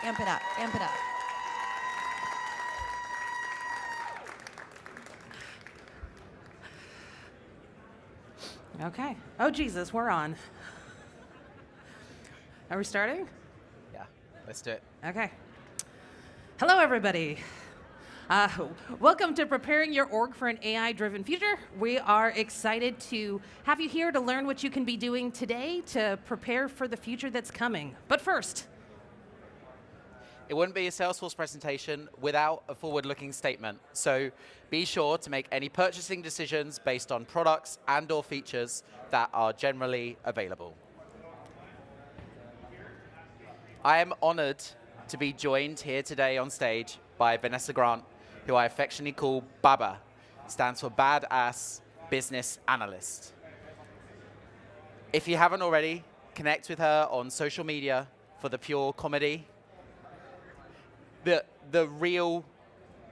Amp it up, amp it up. Okay. Oh, Jesus, we're on. Are we starting? Yeah, let's do it. Okay. Hello, everybody. Welcome to Preparing Your Org for an AI-Driven Future. We are excited to have you here to learn what you can be doing today to prepare for the future that's coming. But first, It wouldn't be a Salesforce presentation without a forward-looking statement. So be sure to make any purchasing decisions based on products and/or features that are generally available. I am honored to be joined here today on stage by Vanessa Grant, who I affectionately call Baba, stands for Badass Business Analyst. If you haven't already, connect with her on social media for the pure comedy, the real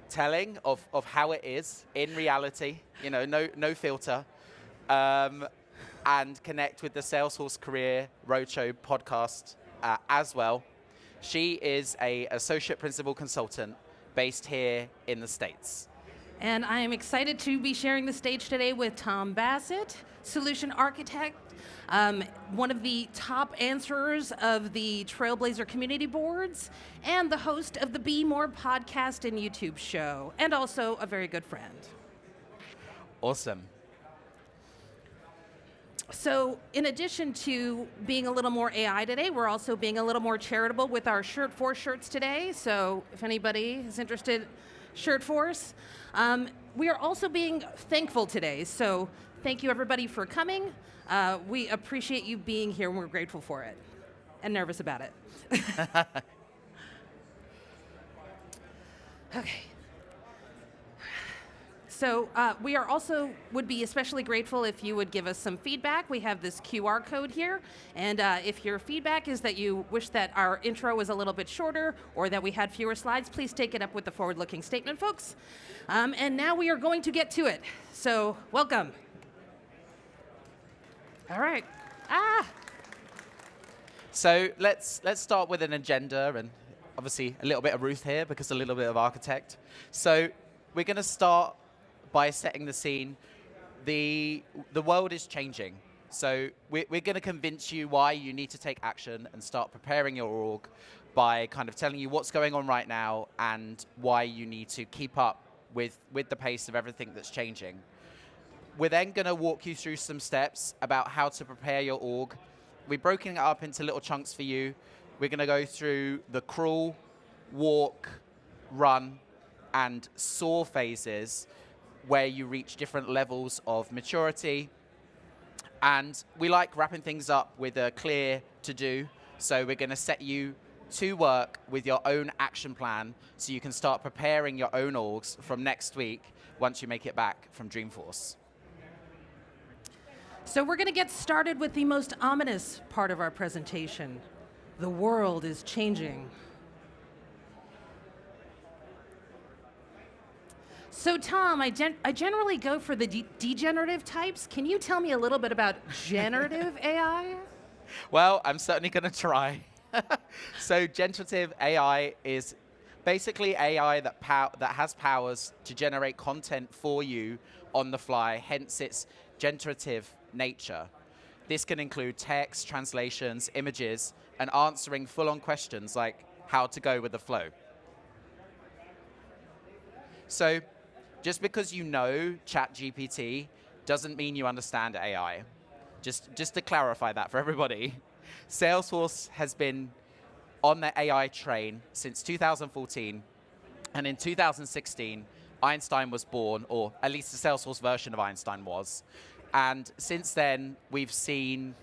telling of how it is in reality, no filter, and connect with the Salesforce Career Roadshow podcast as well. She is an associate principal consultant based here in the States. and I am excited to be sharing the stage today with Tom Bassett, solution architect, one of the top answerers of the Trailblazer community boards, and the host of the Be More podcast and YouTube show, and also a very good friend. Awesome. So in addition to being a little more AI today, we're also being a little more charitable with our Shirtforce shirts today. So if anybody is interested, Shirtforce. We are also being thankful today. So thank you everybody for coming. We appreciate you being here and we're grateful for it. And nervous about it. Okay. So we are also would be especially grateful if you would give us some feedback. We have this QR code here, and if your feedback is that you wish that our intro was a little bit shorter or that we had fewer slides, please take it up with the forward-looking statement, folks. And now we are going to get to it. So welcome. All right. So let's start with an agenda, and obviously a little bit of Ruth here because a little bit of architect. So we're going to start by setting the scene. The world is changing. So we're going to convince you why you need to take action and start preparing your org by kind of telling you what's going on right now and why you need to keep up with the pace of everything that's changing. We're then going to walk you through some steps about how to prepare your org. We've broken it up into little chunks for you. We're going to go through the crawl, walk, run, and soar phases, where you reach different levels of maturity. And we like wrapping things up with a clear to-do. So we're going to set you to work with your own action plan so you can start preparing your own orgs from next week once you make it back from Dreamforce. So we're going to get started with the most ominous part of our presentation. The world is changing. So Tom, I generally go for the degenerative types. Can you tell me a little bit about generative AI? Well, I'm certainly going to try. So generative AI is basically AI that has powers to generate content for you on the fly, hence its generative nature. This can include text, translations, images, and answering full-on questions like how to go with the flow. So just because you know ChatGPT doesn't mean you understand AI. Just to clarify that for everybody, Salesforce has been on the AI train since 2014, and in 2016, Einstein was born, or at least the Salesforce version of Einstein was. And since then, we've seen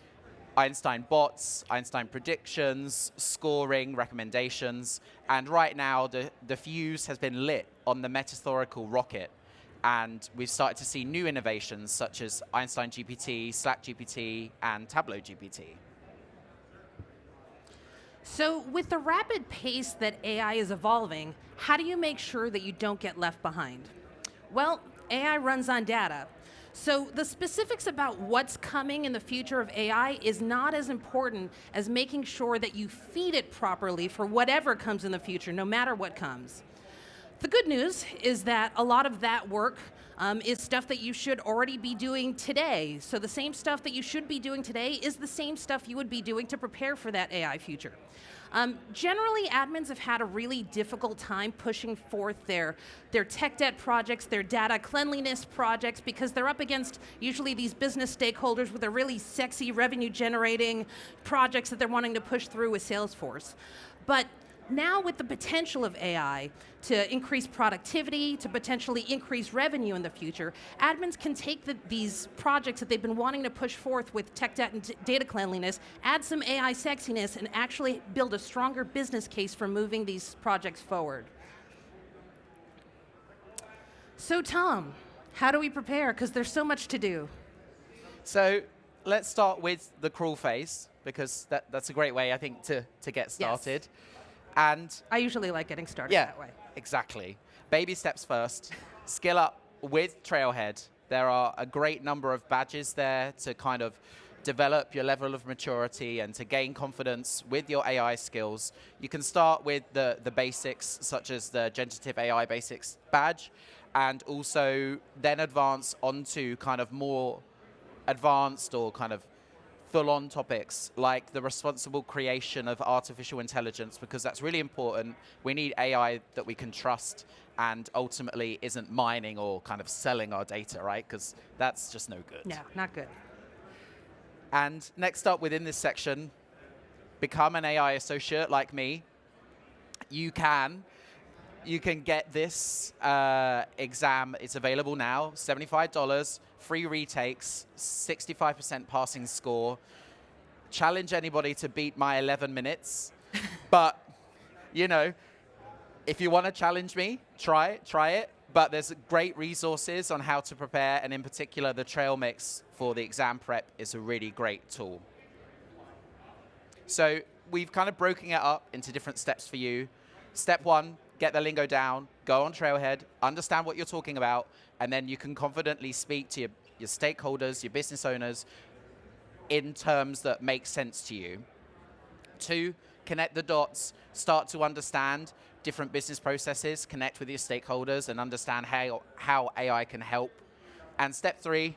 Einstein bots, Einstein predictions, scoring, recommendations, and right now the fuse has been lit on the metaphorical rocket, and we've started to see new innovations such as Einstein GPT, Slack GPT, and Tableau GPT. So with the rapid pace that AI is evolving, how do you make sure that you don't get left behind? Well, AI runs on data. So the specifics about what's coming in the future of AI is not as important as making sure that you feed it properly for whatever comes in the future, no matter what comes. The good news is that a lot of that work is stuff that you should already be doing today. So the same stuff that you should be doing today is the same stuff you would be doing to prepare for that AI future. Generally, admins have had a really difficult time pushing forth their tech debt projects, their data cleanliness projects, because they're up against usually these business stakeholders with a really sexy revenue-generating projects that they're wanting to push through with Salesforce. But now with the potential of AI to increase productivity, to potentially increase revenue in the future, admins can take these projects that they've been wanting to push forth with tech debt and data cleanliness, add some AI sexiness, and actually build a stronger business case for moving these projects forward. So Tom, how do we prepare? Because there's so much to do. So let's start with the crawl phase, because that's a great way, I think, to get started. Yes. And I usually like getting started yeah, that way. exactly. Baby steps first. Skill up with Trailhead. There are a great number of badges there to kind of develop your level of maturity and to gain confidence with your AI skills. You can start with the basics, such as the generative AI basics badge, and also then advance onto kind of more advanced or kind of full-on topics like the responsible creation of artificial intelligence, because that's really important. We need AI that we can trust and ultimately isn't mining or kind of selling our data, right? Because that's just no good. No, not good. And next up within this section, become an AI associate like me. You can get this exam. It's available now, $75, free retakes, 65% passing score. Challenge anybody to beat my 11 minutes. But, you know, if you want to challenge me, try it. But there's great resources on how to prepare, and in particular, the trail mix for the exam prep is a really great tool. So we've kind of broken it up into different steps for you. Step one, get the lingo down, go on Trailhead, understand what you're talking about, and then you can confidently speak to your stakeholders, your business owners, in terms that make sense to you. Two, connect the dots, start to understand different business processes, connect with your stakeholders, and understand how AI can help. And step three,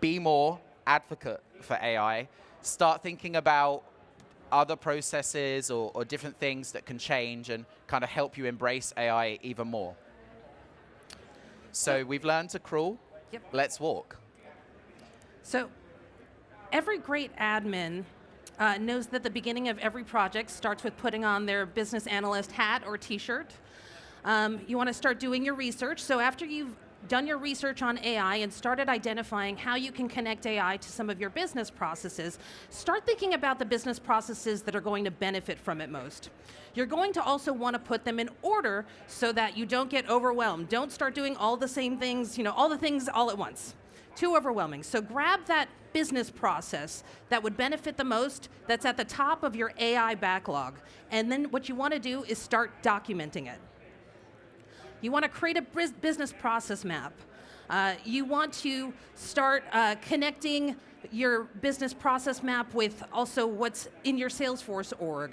be more advocate for AI. Start thinking about other processes or different things that can change and kind of help you embrace AI even more. So we've learned to crawl. Yep. Let's walk. So every great admin knows that the beginning of every project starts with putting on their business analyst hat or t-shirt. You want to start doing your research. So after you've done your research on AI and started identifying how you can connect AI to some of your business processes, start thinking about the business processes that are going to benefit from it most. You're going to also want to put them in order so that you don't get overwhelmed. Don't start doing all the same things, all the things all at once. Too overwhelming. So grab that business process that would benefit the most, that's at the top of your AI backlog. And then what you want to do is start documenting it. You want to create a business process map. You want to start connecting your business process map with also what's in your Salesforce org.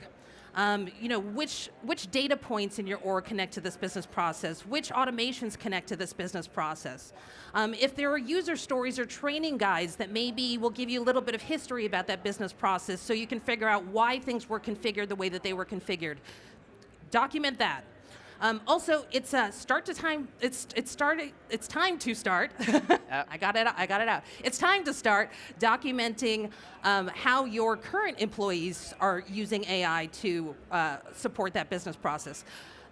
Which data points in your org connect to this business process? Which automations connect to this business process? If there are user stories or training guides that maybe will give you a little bit of history about that business process so you can figure out why things were configured the way that they were configured. Document that. Also, it's time to start. I got it out. It's time to start documenting how your current employees are using AI to support that business process.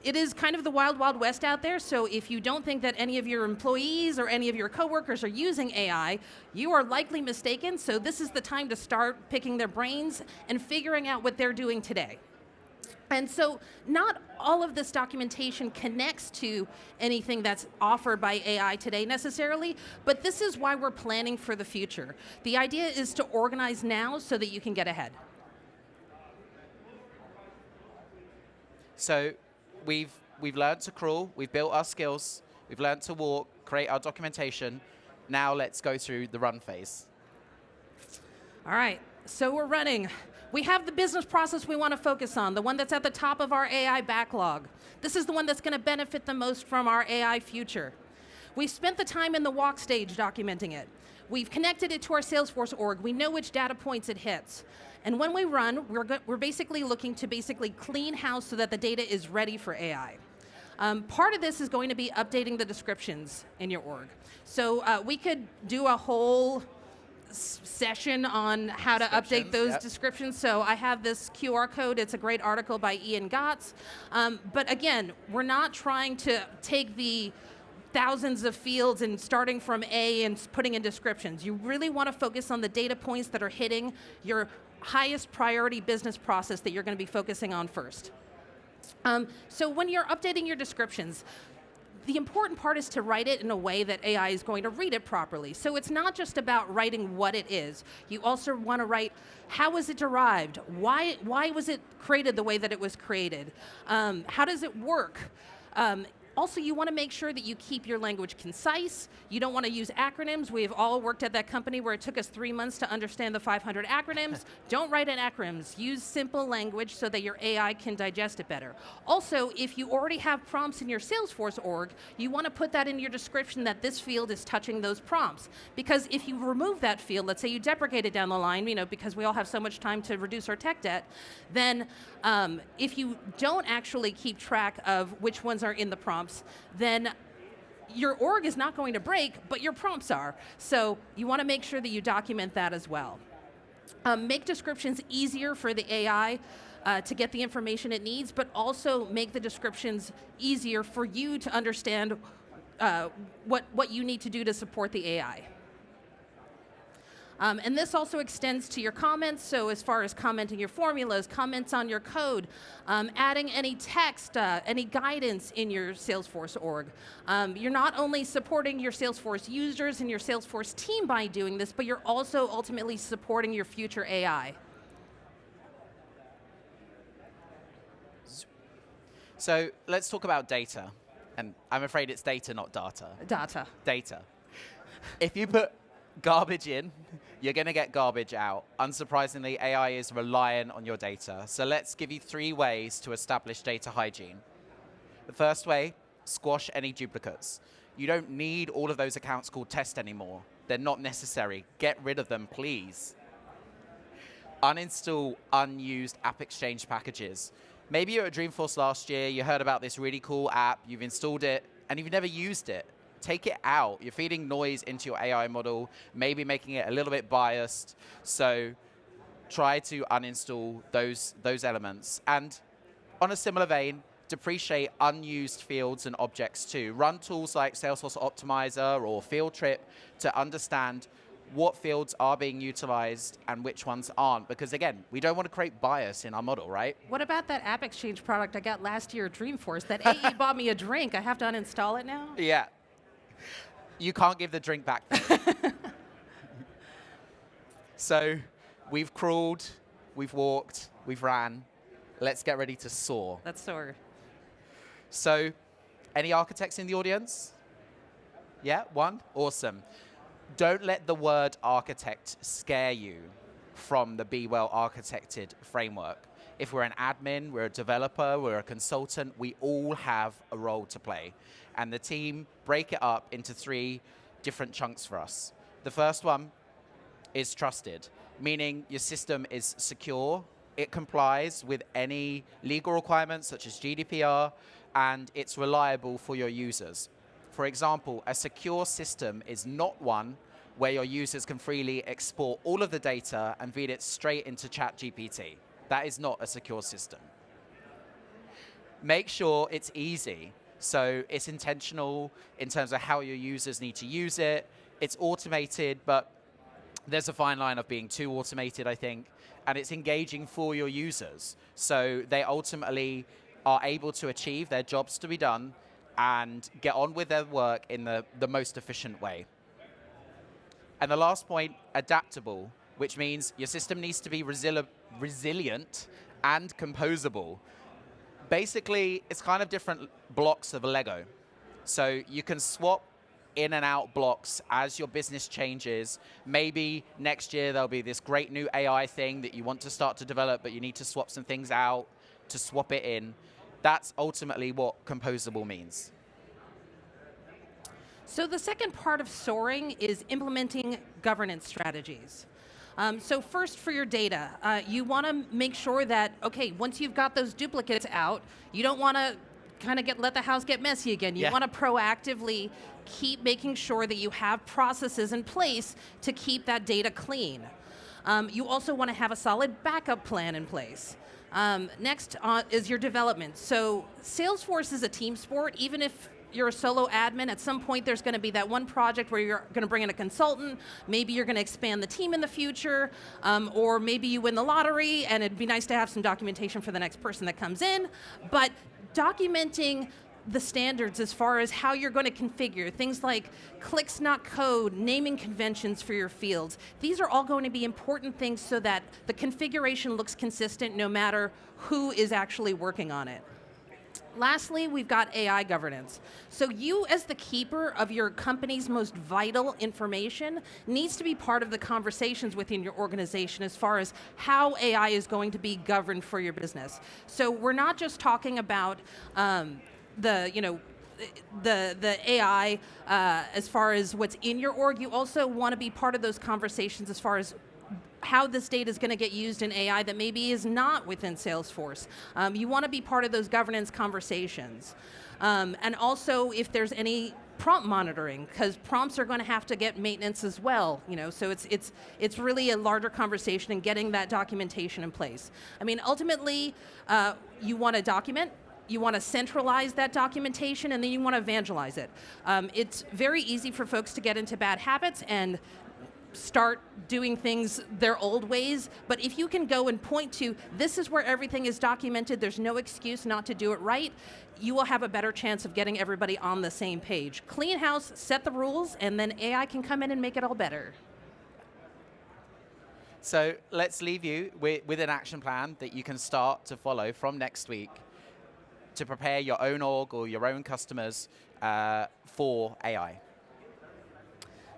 It is kind of the wild, wild west out there, so if you don't think that any of your employees or any of your coworkers are using AI, you are likely mistaken, so this is the time to start picking their brains and figuring out what they're doing today. And so not all of this documentation connects to anything that's offered by AI today necessarily, but this is why we're planning for the future. The idea is to organize now so that you can get ahead. So we've learned to crawl, we've built our skills, we've learned to walk, create our documentation. Now let's go through the run phase. All right, so we're running. We have the business process we want to focus on, the one that's at the top of our AI backlog. This is the one that's going to benefit the most from our AI future. We've spent the time in the walk stage documenting it. We've connected it to our Salesforce org. We know which data points it hits. And when we run, we're basically looking to clean house so that the data is ready for AI. Part of this is going to be updating the descriptions in your org. So we could do a whole session on how to update those descriptions. So I have this QR code. It's a great article by Ian Gotts. But again, we're not trying to take the thousands of fields and starting from A and putting in descriptions. You really want to focus on the data points that are hitting your highest priority business process that you're going to be focusing on first. So when you're updating your descriptions, the important part is to write it in a way that AI is going to read it properly. So it's not just about writing what it is. You also want to write, how was it derived? Why was it created the way that it was created? How does it work? Also, you want to make sure that you keep your language concise. You don't want to use acronyms. We've all worked at that company where it took us 3 months to understand the 500 acronyms. Don't write in acronyms. Use simple language so that your AI can digest it better. Also, if you already have prompts in your Salesforce org, you want to put that in your description that this field is touching those prompts. Because if you remove that field, let's say you deprecate it down the line, because we all have so much time to reduce our tech debt, then if you don't actually keep track of which ones are in the prompts, then your org is not going to break, but your prompts are. So you want to make sure that you document that as well. Make descriptions easier for the AI to get the information it needs, but also make the descriptions easier for you to understand what you need to do to support the AI. And this also extends to your comments, so as far as commenting your formulas, comments on your code, adding any text, any guidance in your Salesforce org. You're not only supporting your Salesforce users and your Salesforce team by doing this, but you're also ultimately supporting your future AI. So let's talk about data. And I'm afraid it's data, not data. Data. Data. If you put garbage in, you're going to get garbage out. Unsurprisingly, AI is reliant on your data. So let's give you 3 ways to establish data hygiene. The first way, squash any duplicates. You don't need all of those accounts called test anymore. They're not necessary. Get rid of them, please. Uninstall unused app exchange packages. Maybe you were at Dreamforce last year, you heard about this really cool app, you've installed it, and you've never used it. Take it out. You're feeding noise into your AI model, maybe making it a little bit biased. So try to uninstall those elements. And on a similar vein, depreciate unused fields and objects too. Run tools like Salesforce Optimizer or Field Trip to understand what fields are being utilized and which ones aren't. Because again, we don't want to create bias in our model, right? What about that app exchange product I got last year at Dreamforce? That AE bought me a drink. I have to uninstall it now? Yeah. You can't give the drink back. So we've crawled, we've walked, we've ran. Let's get ready to soar. Let's soar. So any architects in the audience? Yeah, one? Awesome. Don't let the word architect scare you from the Be Well Architected framework. If we're an admin, we're a developer, we're a consultant, we all have a role to play. And the team break it up into 3 different chunks for us. The first one is trusted, meaning your system is secure, it complies with any legal requirements such as GDPR, and it's reliable for your users. For example, a secure system is not one where your users can freely export all of the data and feed it straight into ChatGPT. That is not a secure system. Make sure it's easy. So it's intentional in terms of how your users need to use it. It's automated, but there's a fine line of being too automated, I think. And it's engaging for your users. So they ultimately are able to achieve their jobs to be done and get on with their work in the most efficient way. And the last point, adaptable, which means your system needs to be resilient and composable. Basically, it's kind of different blocks of a Lego. So you can swap in and out blocks as your business changes. Maybe next year there'll be this great new AI thing that you want to start to develop, but you need to swap some things out to swap it in. That's ultimately what composable means. So the second part of soaring is implementing governance strategies. So first, for your data, you want to make sure that, okay, once you've got those duplicates out, you don't want to kind of let the house get messy again. You want to proactively keep making sure that you have processes in place to keep that data clean. You also want to have a solid backup plan in place. Next is your development. So Salesforce is a team sport. Even if you're a solo admin, at some point there's going to be that one project where you're going to bring in a consultant, maybe you're going to expand the team in the future, or maybe you win the lottery and it'd be nice to have some documentation for the next person that comes in. But documenting the standards as far as how you're going to configure, things like clicks not code, naming conventions for your fields. These are all going to be important things so that the configuration looks consistent no matter who is actually working on it. Lastly, we've got AI governance. So you, as the keeper of your company's most vital information, needs to be part of the conversations within your organization as far as how AI is going to be governed for your business. So we're not just talking about the AI as far as what's in your org. You also want to be part of those conversations as far as how this data is going to get used in AI that maybe is not within Salesforce. You want to be part of those governance conversations. And also if there's any prompt monitoring, because prompts are going to have to get maintenance as well. So it's really a larger conversation and getting that documentation in place. I mean, ultimately, you want to document, you want to centralize that documentation, and then you want to evangelize it. It's very easy for folks to get into bad habits and start doing things their old ways, but if you can go and point to, this is where everything is documented, there's no excuse not to do it right, you will have a better chance of getting everybody on the same page. Clean house, set the rules, and then AI can come in and make it all better. So let's leave you with an action plan that you can start to follow from next week to prepare your own org or your own customers for AI.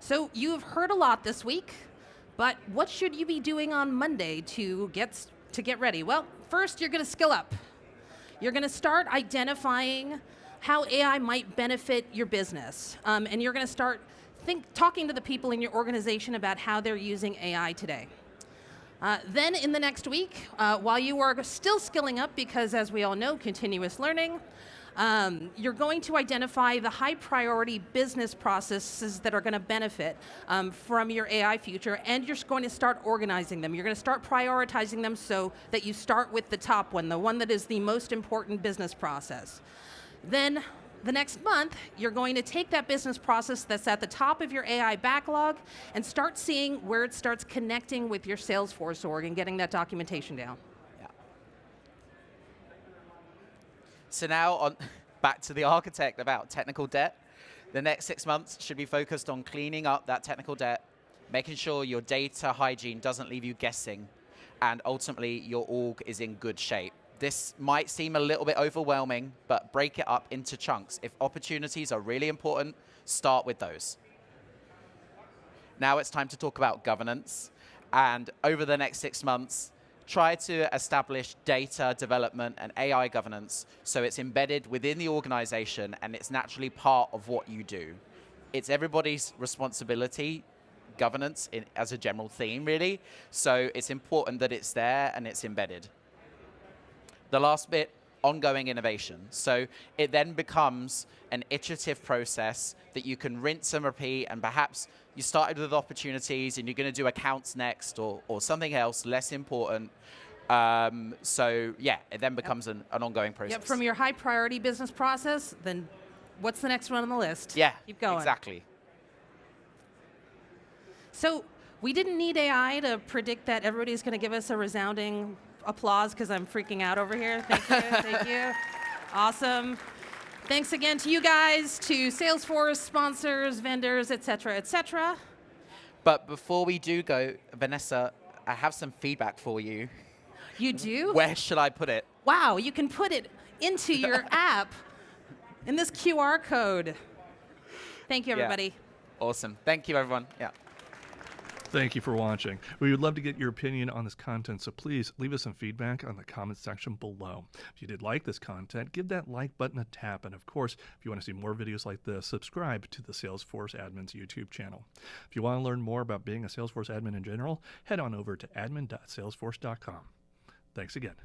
So you've heard a lot this week, but what should you be doing on Monday to get ready? Well, first you're going to skill up. You're going to start identifying how AI might benefit your business, and you're going to start talking to the people in your organization about how they're using AI today. Then in the next week, while you are still skilling up, because as we all know, continuous learning, you're going to identify the high priority business processes that are going to benefit from your AI future, and you're going to start organizing them. You're going to start prioritizing them so that you start with the top one, the one that is the most important business process. Then the next month, you're going to take that business process that's at the top of your AI backlog and start seeing where it starts connecting with your Salesforce org and getting that documentation down. So now back to the architect about technical debt. The next 6 months should be focused on cleaning up that technical debt, making sure your data hygiene doesn't leave you guessing, and ultimately your org is in good shape. This might seem a little bit overwhelming, but break it up into chunks. If opportunities are really important, start with those. Now it's time to talk about governance. And over the next 6 months, try to establish data development and AI governance so it's embedded within the organization and it's naturally part of what you do. It's everybody's responsibility, governance as a general theme, really. So it's important that it's there and it's embedded. The last bit, ongoing innovation. So it then becomes an iterative process that you can rinse and repeat, and perhaps you started with opportunities and you're going to do accounts next or something else less important. So yeah, it then becomes an ongoing process. Yep, from your high priority business process, then what's the next one on the list? Yeah, keep going. Exactly. So we didn't need AI to predict that everybody's going to give us a resounding applause because I'm freaking out over here. Thank you, thank you. Awesome. Thanks again to you guys, to Salesforce, sponsors, vendors, et cetera, et cetera. But before we do go, Vanessa, I have some feedback for you. You do? Where should I put it? Wow, you can put it into your app in this QR code. Thank you, Yeah. everybody. Awesome. Thank you, everyone. Yeah. Thank you for watching. We would love to get your opinion on this content, so please leave us some feedback on the comments section below. If you did like this content, give that like button a tap, and of course, if you want to see more videos like this, subscribe to the Salesforce Admin's YouTube channel. If you want to learn more about being a Salesforce admin in general, head on over to admin.salesforce.com. Thanks again.